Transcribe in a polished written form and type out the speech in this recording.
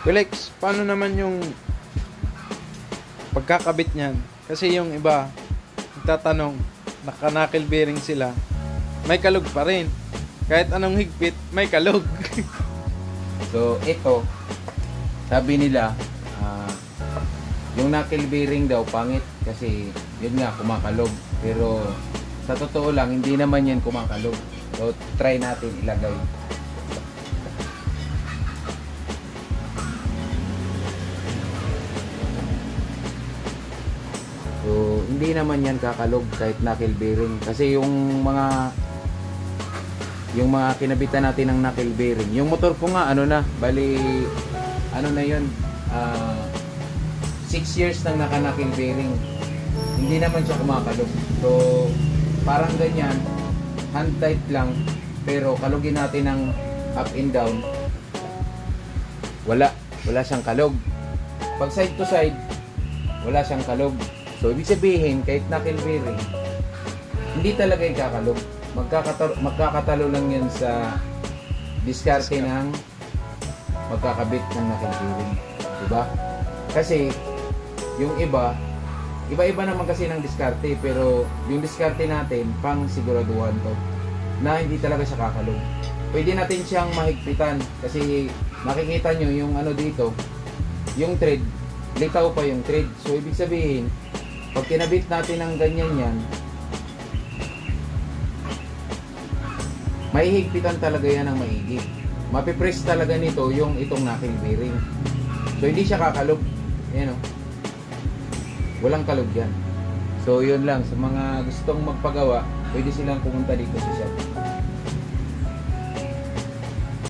Kulex, paano naman yung pagkakabit niyan? Kasi yung iba, nagtatanong, naka-knuckle bearing sila, may kalog pa rin. Kahit anong higpit, may kalog. So, ito, sabi nila, yung knuckle bearing daw pangit kasi yun nga kumakalog. Pero sa totoo lang, hindi naman yan kumakalog. So, try natin ilagay. So, hindi naman yan kakalog kahit knuckle bearing. Kasi yung mga kinabitan natin ng knuckle bearing. Yung motor ko nga, ano na, bali, ano na yun, 6 years nang naka-knuckle bearing. Hindi naman siya kumakalog. So, parang ganyan, hand tight lang, pero kalugin natin ng up and down, wala siyang kalog. Pag side to side, wala siyang kalog. So, ibig sabihin, kahit knuckle bearing, hindi talaga yung kakalog. Magkakatalo lang yan sa diskarte ng magkakabit ng knuckle bearing. Diba? Kasi, yung iba-iba naman kasi ng diskarte, pero yung diskarte natin, pang siguraduhan to, na hindi talaga siya kakalog. Pwede natin siyang mahigpitan, kasi makikita nyo yung ano dito, yung thread, litaw pa yung thread. So, ibig sabihin, pag kinabit natin ng ganyan yan, mahihigpitan talaga yan ng mahigit. Mapipress talaga nito yung itong knuckle bearing. So, hindi siya kakalog. Ayan o. Walang kalog yan. So, yun lang. Sa mga gustong magpagawa, pwede silang pumunta dito sa shop.